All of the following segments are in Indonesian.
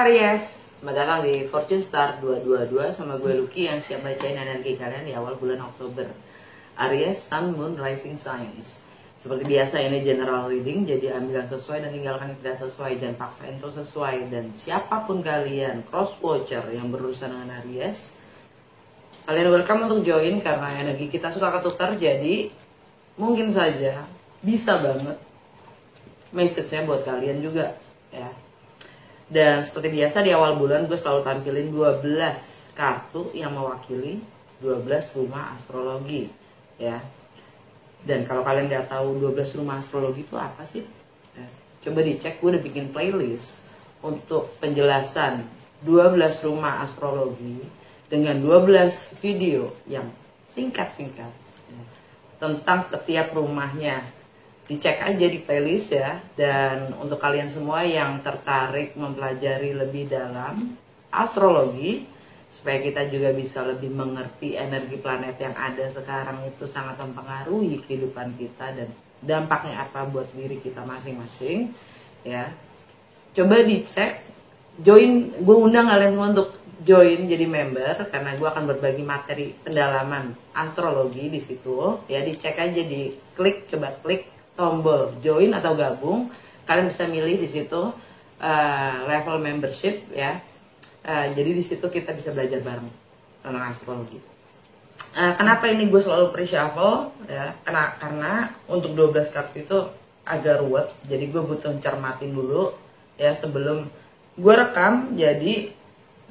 Aries, selamat datang di Fortune Star 222 sama gue Lucky yang siap bacain energi kalian di awal bulan Oktober. Aries, Sun, Moon, Rising Signs. Seperti biasa ini general reading, jadi ambil yang sesuai dan tinggalkan yang tidak sesuai dan paksain untuk sesuai. Dan siapapun kalian, cross watcher yang berurusan dengan Aries, kalian welcome untuk join karena energi kita suka ketukar, jadi mungkin saja bisa banget message-nya buat kalian juga ya. Dan seperti biasa di awal bulan gue selalu tampilin 12 kartu yang mewakili 12 rumah astrologi ya. Dan kalau kalian nggak tahu 12 rumah astrologi itu apa sih, ya, coba dicek, gue udah bikin playlist untuk penjelasan 12 rumah astrologi dengan 12 video yang singkat-singkat ya, tentang setiap rumahnya. Dicek aja di playlist ya. Dan untuk kalian semua yang tertarik mempelajari lebih dalam astrologi supaya kita juga bisa lebih mengerti energi planet yang ada sekarang itu sangat mempengaruhi kehidupan kita dan dampaknya apa buat diri kita masing-masing ya, coba dicek, join. Gue undang kalian semua untuk join jadi member karena gue akan berbagi materi pendalaman astrologi di situ ya. Dicek aja, di klik, coba klik tombol join atau gabung, kalian bisa milih di situ level membership ya. Jadi di situ kita bisa belajar bareng tentang astrologi. Kenapa ini gue selalu pre-shuffle ya? Karena untuk 12 kartu itu agak ruwet, jadi gue butuh cermatin dulu ya sebelum gue rekam. Jadi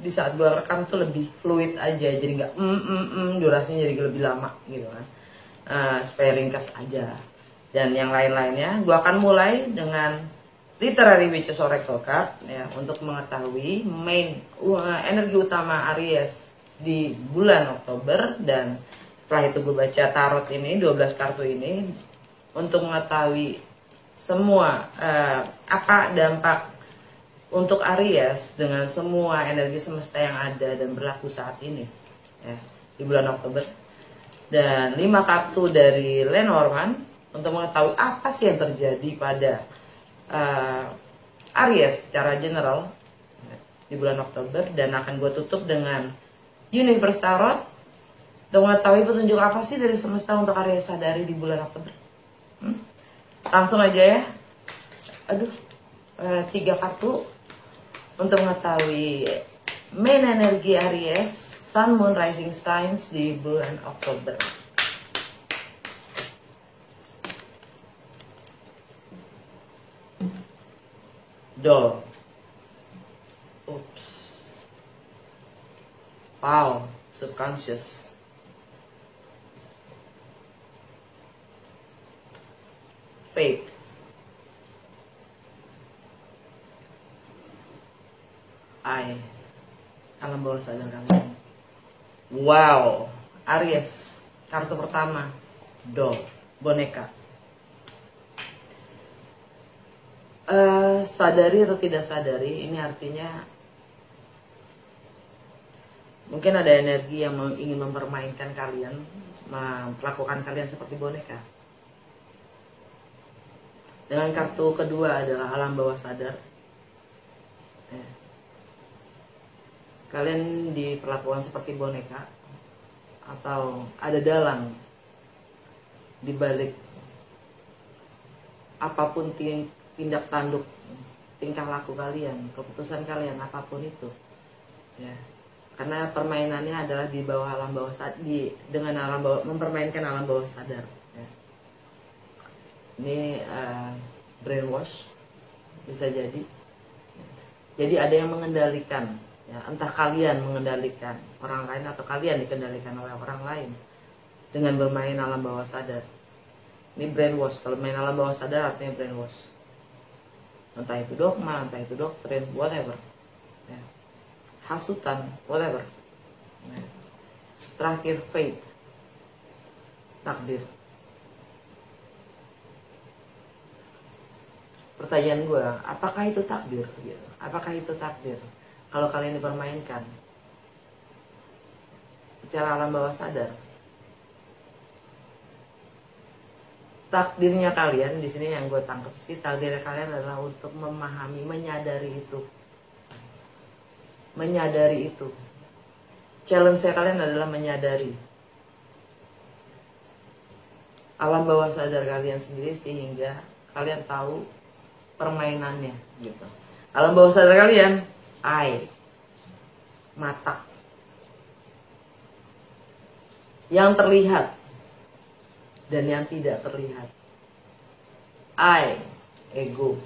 di saat gue rekam tuh lebih fluid aja, jadi nggak durasinya jadi lebih lama gitu kan, supaya ringkas aja. Dan yang lain-lainnya, gue akan mulai dengan Literary Witches Oracle Card ya, untuk mengetahui main energi utama Aries di bulan Oktober. Dan setelah itu gue baca tarot ini, 12 kartu ini, untuk mengetahui semua apa dampak untuk Aries dengan semua energi semesta yang ada dan berlaku saat ini ya, di bulan Oktober. Dan 5 kartu dari Lenormand untuk mengetahui apa sih yang terjadi pada Aries secara general di bulan Oktober. Dan akan gue tutup dengan Universe Tarot untuk mengetahui petunjuk apa sih dari semesta untuk Aries sadari di bulan Oktober. Langsung aja ya. 3 kartu untuk mengetahui main energi Aries, Sun, Moon, Rising Signs di bulan Oktober. Doll. Oops. Wow. Subconscious. Fate. Alam bawah sadar kalian. Wow. Aries. Kartu pertama. Doll. Boneka. Sadari atau tidak sadari, ini artinya mungkin ada energi yang ingin mempermainkan kalian, memperlakukan kalian seperti boneka. Dengan kartu kedua adalah alam bawah sadar. Kalian diperlakukan seperti boneka atau ada dalang di balik apapun tindak tanduk, tingkah laku kalian, keputusan kalian, apapun itu ya. Karena permainannya adalah di bawah alam bawah sadar, dengan alam bawah, mempermainkan alam bawah sadar ya. Ini brainwash bisa jadi. Jadi ada yang mengendalikan ya, entah kalian mengendalikan orang lain atau kalian dikendalikan oleh orang lain dengan bermain alam bawah sadar. Ini brainwash. Kalau main alam bawah sadar artinya brainwash. Entah itu dogma, entah itu doktrin, whatever ya. Hasutan, whatever ya. Terakhir fate, takdir. Pertanyaan gue, apakah itu takdir? Apakah itu takdir kalau kalian dipermainkan secara alam bawah sadar? Takdirnya kalian di sini yang gue tangkap sih, takdirnya kalian adalah untuk memahami, menyadari itu. menyadari itu. Challenge saya kalian adalah menyadari alam bawah sadar kalian sendiri sehingga kalian tahu permainannya gitu. Alam bawah sadar kalian, mata yang terlihat dan yang tidak terlihat. Ego,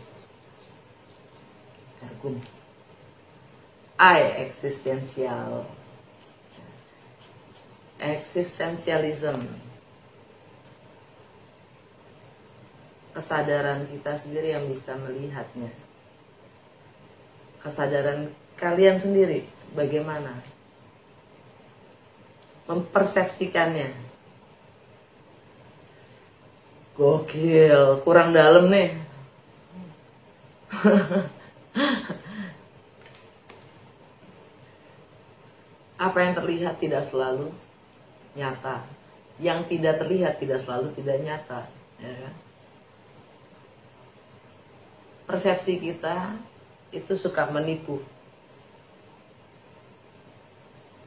ergum. Eksistensial, eksistensialism, kesadaran kita sendiri yang bisa melihatnya. Kesadaran kalian sendiri bagaimana mempersepsikannya. Gokil, kurang dalam nih. Apa yang terlihat tidak selalu nyata. Yang tidak terlihat tidak selalu tidak nyata, ya kan? Persepsi kita itu suka menipu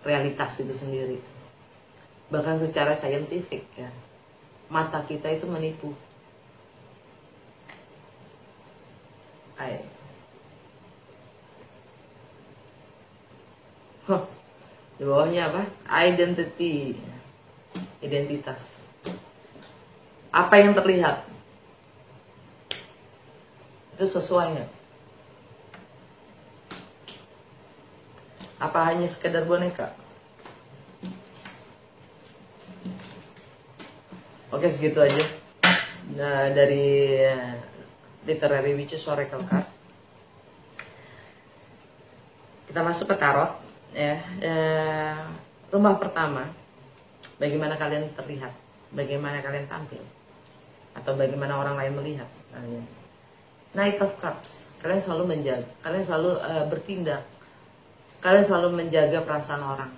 realitas itu sendiri. Bahkan secara saintifik ya, mata kita itu menipu. Di bawahnya apa? Identity, identitas. Apa yang terlihat itu sesuai nggak? Apa hanya sekedar boneka? Oke, segitu aja. Nah, dari Literary Witches Oracle Card. Kita masuk ke tarot ya. Rumah pertama, bagaimana kalian terlihat, bagaimana kalian tampil, atau bagaimana orang lain melihat kalian. Knight of Cups, kalian selalu menjaga, kalian selalu bertindak, kalian selalu menjaga perasaan orang.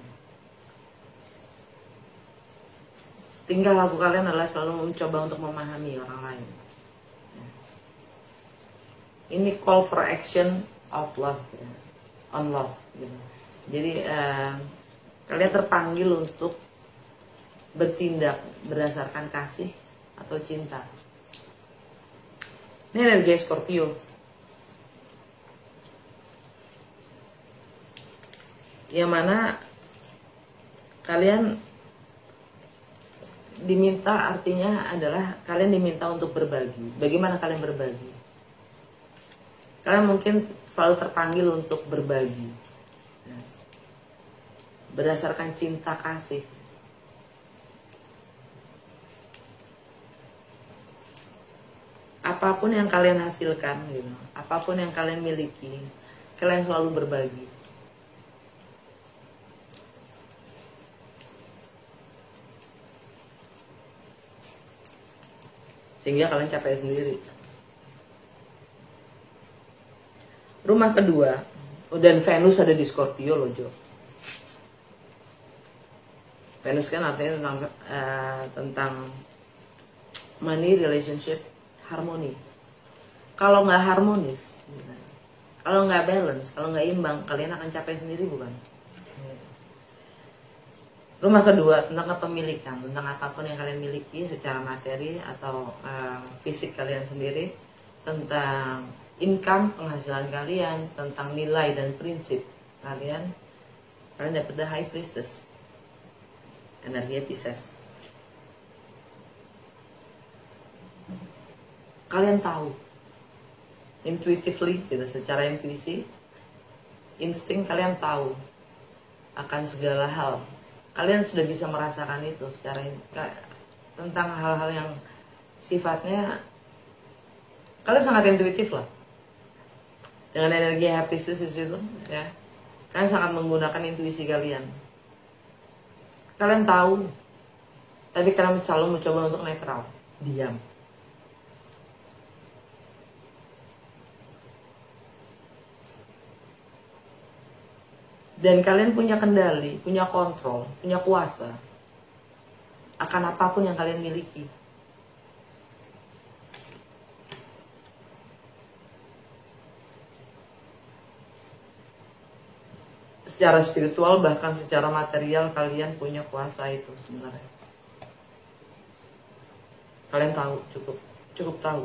Tingkah laku kalian adalah selalu mencoba untuk memahami orang lain. Ini call for action of love, ya. On love. Gitu. Jadi kalian terpanggil untuk bertindak berdasarkan kasih atau cinta. Ini energi Scorpio. Yang mana kalian diminta, artinya adalah kalian diminta untuk berbagi. Bagaimana kalian berbagi? Kalian mungkin selalu terpanggil untuk berbagi berdasarkan cinta kasih. Apapun yang kalian hasilkan, gitu, apapun yang kalian miliki, kalian selalu berbagi. Sehingga kalian capai sendiri. Rumah kedua, dan Venus ada di Scorpio loh, Jo. Venus kan artinya tentang money, relationship, harmoni. Kalau nggak harmonis, kalau nggak balance, kalau nggak imbang, kalian akan capai sendiri, bukan? Rumah kedua tentang kepemilikan, tentang apapun yang kalian miliki secara materi atau fisik kalian sendiri, tentang income, penghasilan kalian, tentang nilai dan prinsip kalian. Kalian dapat the High Priestess, energi Pisces. Kalian tahu intuitively, gitu, secara intuisi, insting kalian tahu akan segala hal. Kalian sudah bisa merasakan itu secara tentang hal-hal yang sifatnya kalian sangat intuitif lah. Dengan energi Happy Pisces itu, ya, kalian sangat menggunakan intuisi kalian. Kalian tahu, tapi kalian selalu mencoba untuk netral, diam. Dan kalian punya kendali, punya kontrol, punya kuasa akan apapun yang kalian miliki. secara spiritual bahkan secara material kalian punya kuasa itu sebenarnya. Kalian tahu, cukup tahu.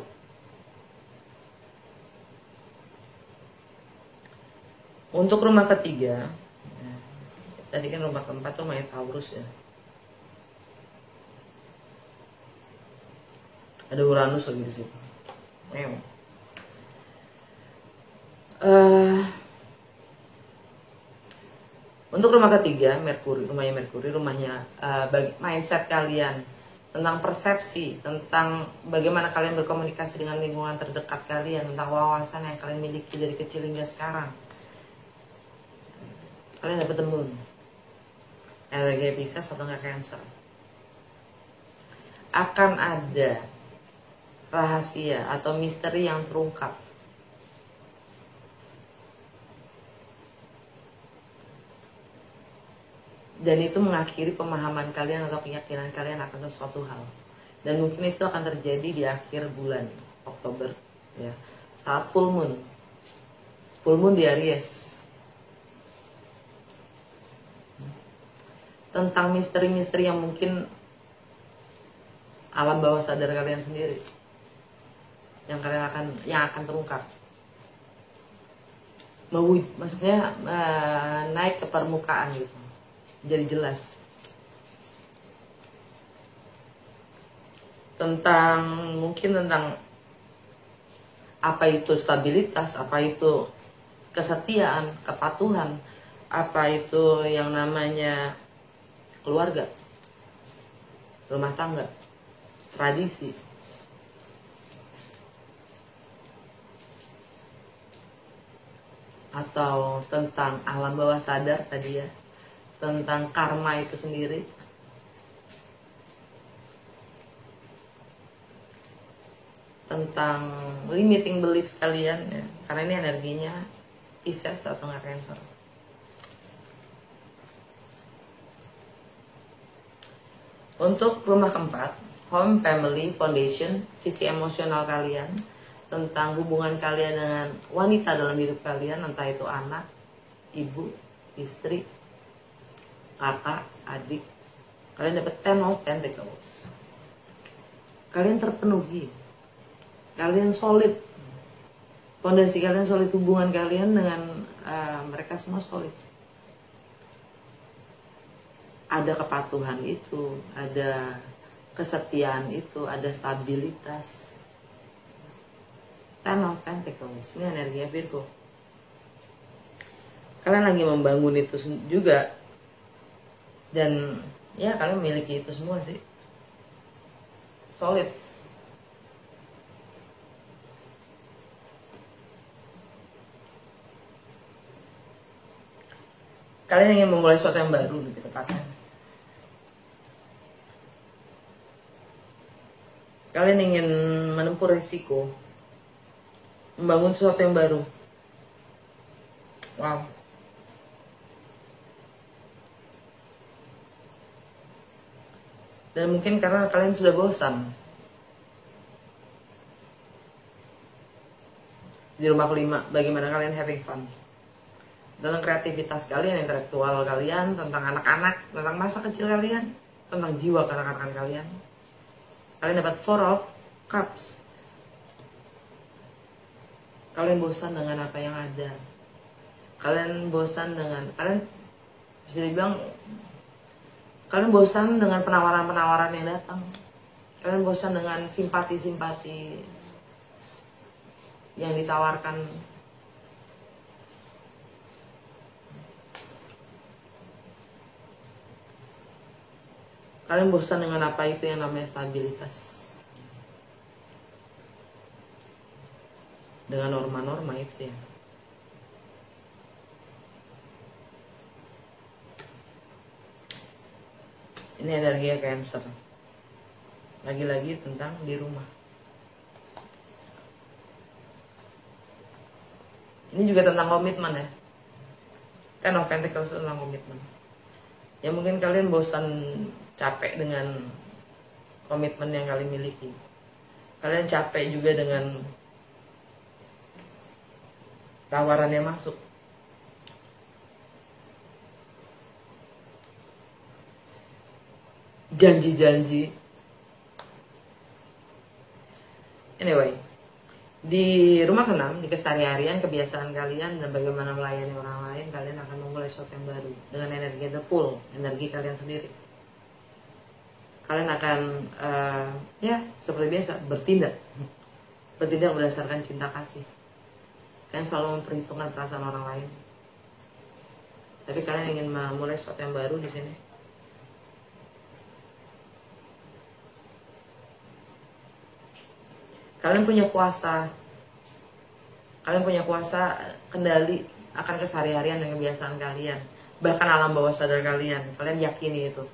Untuk rumah ketiga, tadi kan rumah keempat tuh main Taurus ya. Ada Uranus lagi di situ. Untuk rumah ketiga, rumahnya bagi mindset kalian tentang persepsi, tentang bagaimana kalian berkomunikasi dengan lingkungan terdekat kalian, tentang wawasan yang kalian miliki dari kecil hingga sekarang. Kalian dapat Moon, energi Pisces atau nggak Cancer. Akan ada rahasia atau misteri yang terungkap. Dan itu mengakhiri pemahaman kalian atau keyakinan kalian akan sesuatu hal. Dan mungkin itu akan terjadi di akhir bulan Oktober ya. Saat full moon. Full moon di Aries. Tentang misteri-misteri yang mungkin alam bawah sadar kalian sendiri yang akan terungkap. Maksudnya naik ke permukaan gitu. Jadi jelas. Mungkin tentang apa itu stabilitas, apa itu kesetiaan, kepatuhan, apa itu yang namanya keluarga, rumah tangga, tradisi. Atau tentang alam bawah sadar tadi ya, tentang karma itu sendiri. Tentang limiting beliefs kalian ya, karena ini energinya Pisces atau nggak Cancer. Untuk rumah keempat, home, family, foundation, sisi emosional kalian, tentang hubungan kalian dengan wanita dalam hidup kalian, entah itu anak, ibu, istri, kakak, adik. Kalian dapat 10 of Pentacles. Kalian terpenuhi. Kalian solid. Fondasi kalian solid, hubungan kalian dengan mereka semua solid. Ada kepatuhan itu, ada kesetiaan itu, ada stabilitas. 10 of Pentacles, ini energinya Virgo. Kalian lagi membangun itu juga. Dan ya kalian memiliki itu semua sih. Solid. Kalian ingin memulai sesuatu yang baru lebih tepatnya. Kalian ingin menempuh resiko, membangun sesuatu yang baru. Wow. Dan mungkin karena kalian sudah bosan di rumah kelima, bagaimana kalian having fun dalam kreativitas kalian, intelektual kalian, tentang anak-anak, tentang masa kecil kalian, tentang jiwa kanak-kanak kalian. Kalian dapat 4 of Cups. Kalian bosan dengan apa yang ada. Kalian bosan dengan, kalian bisa dibilang kalian bosan dengan penawaran-penawaran yang datang. Kalian bosan dengan simpati-simpati yang ditawarkan. Kalian bosan dengan apa itu yang namanya stabilitas. Dengan norma-norma itu ya. Ini energi Cancer. Lagi-lagi tentang di rumah. Ini juga tentang komitmen ya. Kan of Pentacles itu tentang komitmen. Ya mungkin kalian bosan, capek dengan komitmen yang kalian miliki. Kalian capek juga dengan tawaran yang masuk. janji-janji. Anyway, di rumah ke-6, di keseharian, kebiasaan kalian dan bagaimana melayani orang lain, kalian akan memulai sesuatu yang baru dengan energi the full, energi kalian sendiri. Kalian akan ya seperti biasa bertindak berdasarkan cinta kasih. Kalian selalu memperhitungkan perasaan orang lain, tapi kalian ingin memulai sesuatu yang baru di sini. Kalian punya kuasa kendali akan keseharian dan kebiasaan kalian, bahkan alam bawah sadar kalian yakini itu.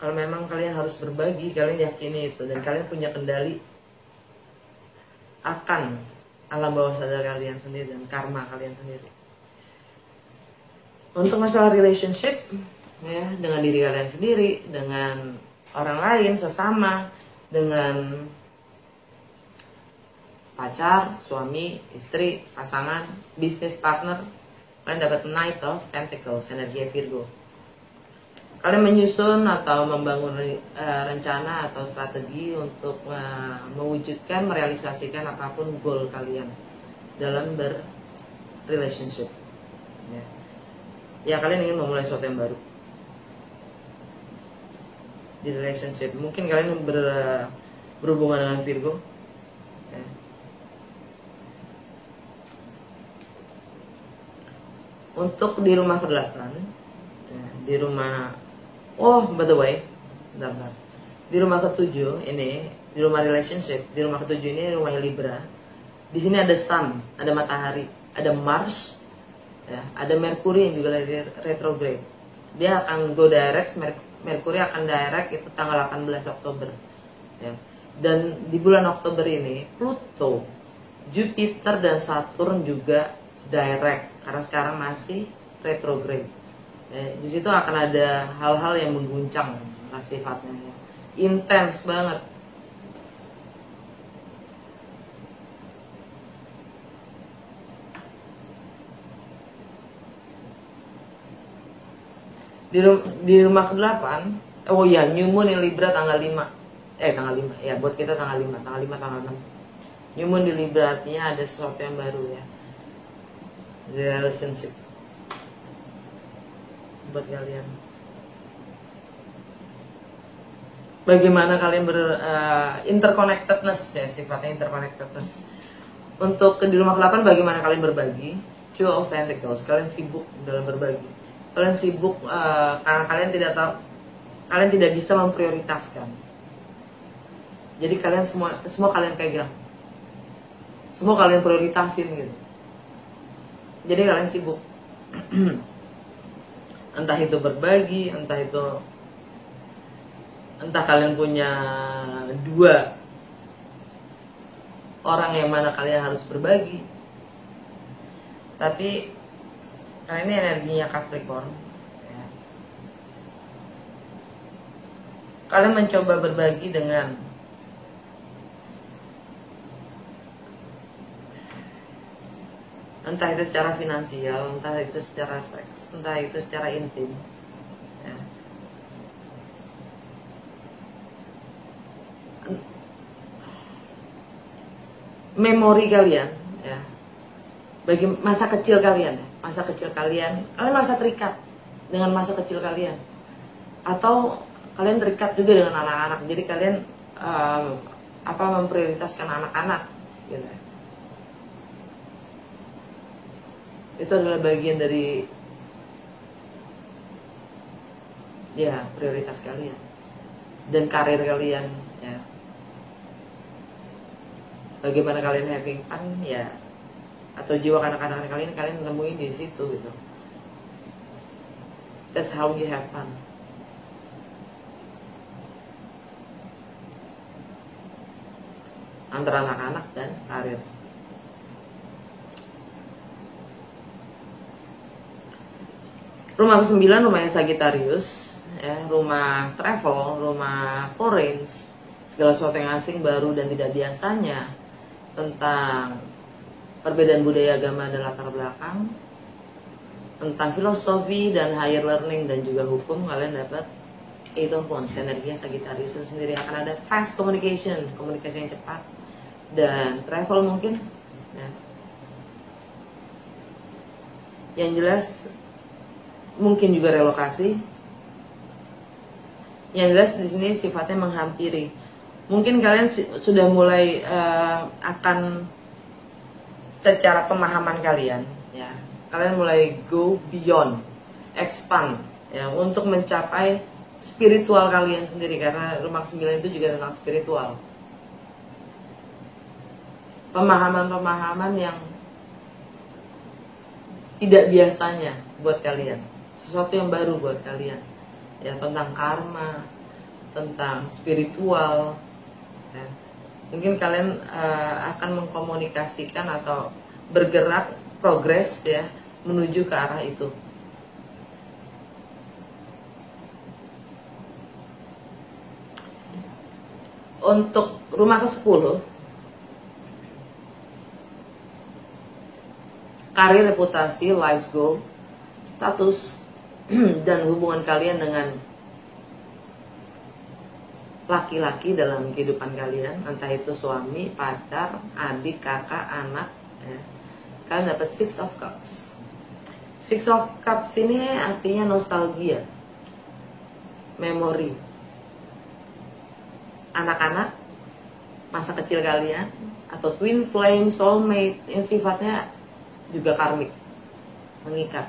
Kalau memang kalian harus berbagi, kalian yakini itu, dan kalian punya kendali akan alam bawah sadar kalian sendiri dan karma kalian sendiri. Untuk masalah relationship, ya, dengan diri kalian sendiri, dengan orang lain, sesama, dengan pacar, suami, istri, pasangan, bisnis partner, kalian dapat Knight of Pentacles, energi Virgo. Kalian menyusun atau membangun rencana atau strategi untuk mewujudkan, merealisasikan apapun goal kalian dalam berrelationship. Ya, kalian ingin memulai sesuatu yang baru di relationship. Mungkin kalian berhubungan dengan Virgo. Ya. Untuk di rumah ke-8, ya, di rumah, by the way, bentar. Di rumah ke-7 ini, di rumah relationship, di rumah ke-7 ini rumah Libra. Di sini ada Sun, ada matahari, ada Mars, ya, ada Merkuri yang juga lagi retrograde. Dia akan go direct, Merkuri akan direct itu tanggal 18 Oktober. Ya. Dan di bulan Oktober ini Pluto, Jupiter dan Saturn juga direct karena sekarang masih retrograde. Ya, di situ akan ada hal-hal yang mengguncang sifatnya, ya. Intens banget. Di rumah ke-8, oh ya, New Moon in Libra tanggal 5. Ya, buat kita tanggal 5, tanggal 6. New Moon di Libra artinya ada sesuatu yang baru, ya. Relationship buat kalian. Bagaimana kalian interconnectedness, ya, sifatnya interconnectedness. Untuk di rumah ke-8, bagaimana kalian berbagi? Two of Pentacles, kalian sibuk dalam berbagi. Kalian sibuk karena kalian tidak bisa memprioritaskan. Jadi kalian semua kalian pegang, semua kalian prioritasin gitu. Jadi kalian sibuk, entah itu berbagi, entah kalian punya 2 orang yang mana kalian harus berbagi. Tapi karena ini energinya Capricorn, ya. Kalian mencoba berbagi dengan entah itu secara finansial, entah itu secara seks, entah itu secara intim, ya. Memori kalian, ya, bagi masa kecil kalian, kalian masa terikat dengan masa kecil kalian, atau kalian terikat juga dengan anak-anak. Jadi kalian memprioritaskan anak-anak, gitu. Itu adalah bagian dari, ya, prioritas kalian dan karir kalian, ya. Bagaimana kalian having fun, ya, atau jiwa kanak-kanak kalian nemuin di situ gitu. That's how you have fun. Antara anak-anak dan karir. Rumah ke-9, rumahnya Sagittarius, ya, rumah travel, rumah foreign, segala sesuatu yang asing, baru dan tidak biasanya, tentang perbedaan budaya, agama, dan latar belakang, tentang filosofi dan higher learning dan juga hukum, kalian dapat 8 of Wands. Energinya Sagittarius sendiri akan ada fast communication, komunikasi yang cepat, dan travel mungkin ya. Yang jelas mungkin juga relokasi. Yang jelas di sini sifatnya menghampiri. Mungkin kalian sudah mulai akan secara pemahaman kalian ya. Kalian mulai go beyond, expand ya untuk mencapai spiritual kalian sendiri, karena rumah 9 itu juga tentang spiritual. Pemahaman-pemahaman yang tidak biasanya buat kalian, sesuatu yang baru buat kalian ya, tentang karma, tentang spiritual ya. Mungkin kalian akan mengkomunikasikan atau bergerak progres ya menuju ke arah itu. Untuk rumah ke-10, karir, reputasi, life goal, status, dan hubungan kalian dengan laki-laki dalam kehidupan kalian, entah itu suami, pacar, adik, kakak, anak ya. Kalian dapat 6 of Cups. 6 of Cups ini artinya nostalgia, memori, anak-anak, masa kecil kalian, atau twin flame, soulmate, yang sifatnya juga karmik, mengikat.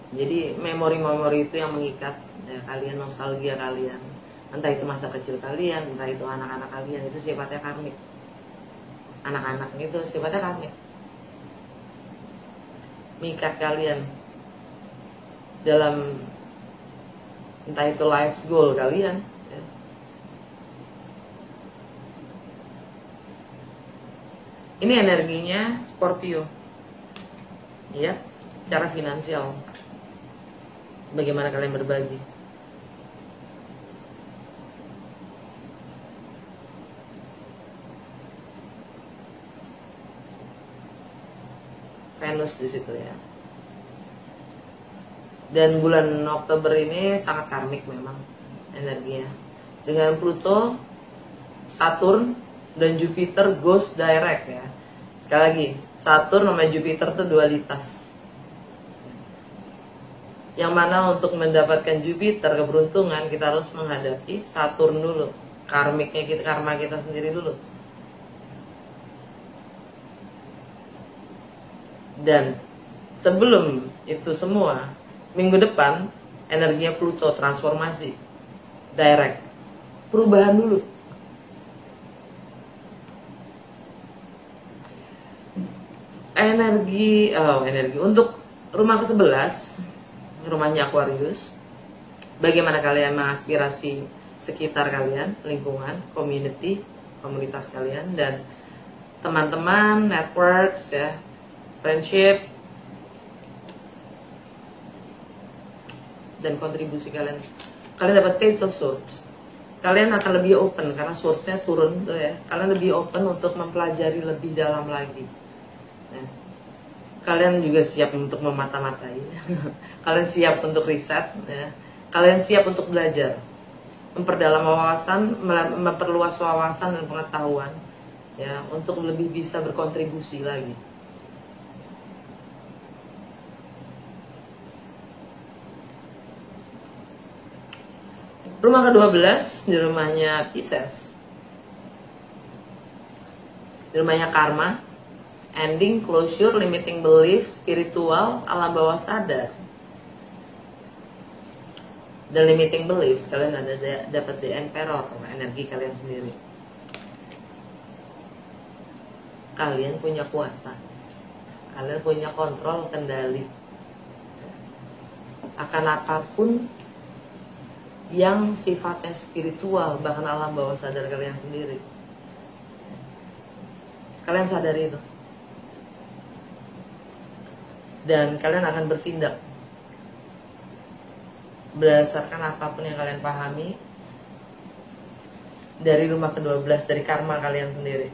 Jadi memori-memori itu yang mengikat ya, kalian, nostalgia kalian, entah itu masa kecil kalian, entah itu anak-anak kalian, itu sifatnya karmik. Anak-anak itu sifatnya karmik, mengikat kalian dalam entah itu life goal kalian ya. Ini energinya Scorpio ya, secara finansial. Bagaimana kalian berbagi? Venus di situ ya. Dan bulan Oktober ini sangat karmik memang energinya. Dengan Pluto, Saturn, dan Jupiter goes direct ya. Sekali lagi, Saturn sama Jupiter itu dualitas. Yang mana untuk mendapatkan Jupiter, keberuntungan, kita harus menghadapi Saturn dulu, karmiknya kita, karma kita sendiri dulu. Dan sebelum itu semua, minggu depan energinya Pluto transformasi direct, perubahan dulu. Energi untuk rumah ke-11, rumahnya Aquarius. Bagaimana kalian mengaspirasi sekitar kalian, lingkungan, community, komunitas kalian, dan teman-teman, networks ya, friendship, dan kontribusi kalian. Kalian dapat Page of Swords. Kalian akan lebih open karena swords-nya turun tuh ya. Kalian lebih open untuk mempelajari lebih dalam lagi. Nah, kalian juga siap untuk memata-matai. Kalian siap untuk riset ya. Kalian siap untuk belajar, memperdalam wawasan, memperluas wawasan dan pengetahuan ya, untuk lebih bisa berkontribusi lagi. Rumah ke-12 di rumahnya Pisces, di rumahnya karma, ending, closure, limiting belief, spiritual, alam bawah sadar. Dan limiting beliefs, kalian dapat the Emperor, energi kalian sendiri. Kalian punya kuasa, kalian punya kontrol, kendali akan apapun yang sifatnya spiritual, bahkan alam bawah sadar kalian sendiri. Kalian sadari itu, dan kalian akan bertindak berdasarkan apapun yang kalian pahami dari rumah ke-12, dari karma kalian sendiri.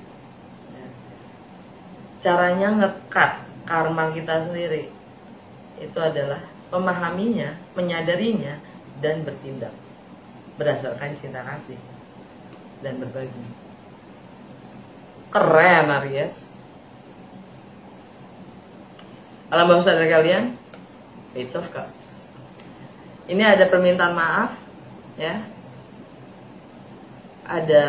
Caranya nge-cut karma kita sendiri itu adalah memahaminya, menyadarinya, dan bertindak berdasarkan cinta kasih dan berbagi. Keren Aries. Alam bawah sadar kalian, Page of Cups. Ini ada permintaan maaf, ya. Ada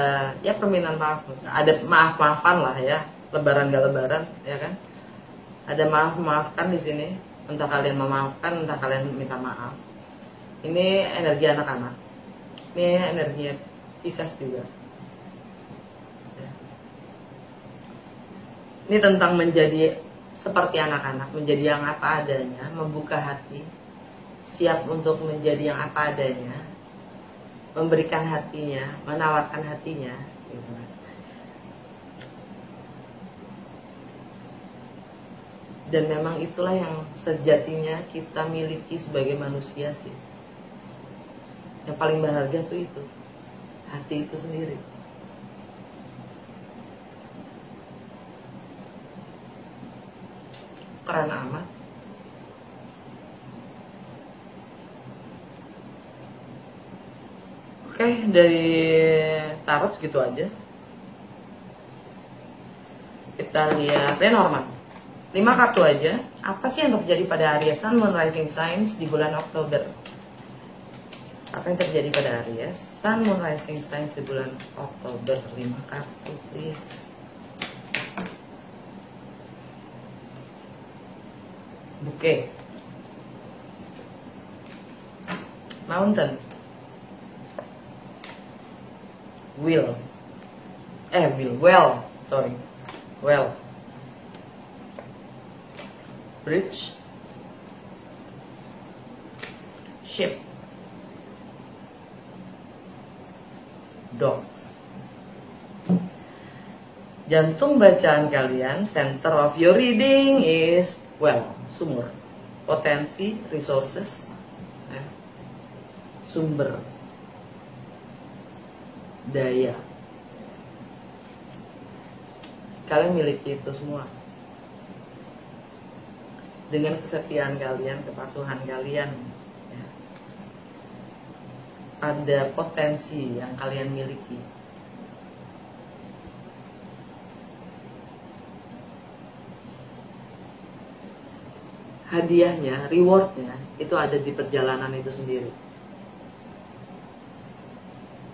ya permintaan maaf, ada maaf-maafan lah ya, lebaran gak lebaran, ya kan? Ada maaf-maafkan di sini, entah kalian memaafkan, entah kalian minta maaf. Ini energi anak-anak, ini energi Pisces juga. Ya. Ini tentang menjadi seperti anak-anak, menjadi yang apa adanya, membuka hati, siap untuk menjadi yang apa adanya, memberikan hatinya, menawarkan hatinya, gitu. Dan memang itulah yang sejatinya kita miliki sebagai manusia sih. Yang paling berharga tuh itu, hati itu sendiri. Keren amat. Oke, dari tarot segitu aja. Kita lihat Lenormand. 5 kartu aja. Apa sih yang terjadi pada Aries Sun, Moon, Rising Signs di bulan Oktober? Apa yang terjadi pada Aries Sun, Moon, Rising Signs di bulan Oktober? 5 kartu please. Bouquet, Mountain, Well, Bridge, Ship, Dogs. Jantung bacaan kalian, center of your reading is sumur, potensi, resources, sumber, daya. Kalian miliki itu semua. Dengan kesetiaan kalian, kepatuhan kalian, ya, ada potensi yang kalian miliki. Hadiahnya, rewardnya, itu ada di perjalanan itu sendiri.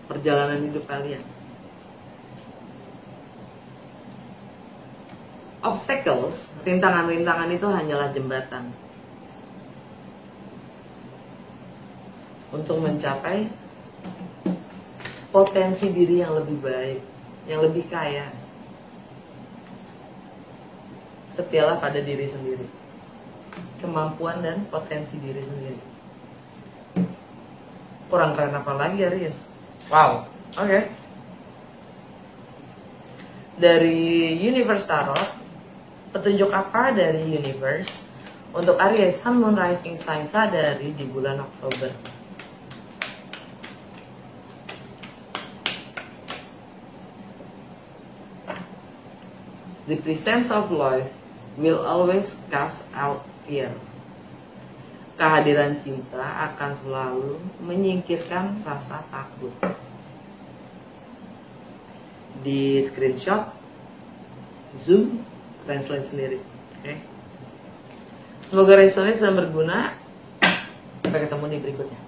Perjalanan hidup kalian. Obstacles, rintangan-rintangan itu hanyalah jembatan untuk mencapai potensi diri yang lebih baik, yang lebih kaya. Setialah pada diri sendiri, kemampuan dan potensi diri sendiri. Kurang keren apa lagi Aries? Wow, oke. Dari Universe Tarot, petunjuk apa dari Universe untuk Aries Sun, Moon, Rising Sign Sadari di bulan Oktober? The presence of love will always cast out fear. Kehadiran cinta akan selalu menyingkirkan rasa takut. Di screenshot, zoom, translate sendiri. Oke. Semoga resonance dan berguna. Sampai ketemu di berikutnya.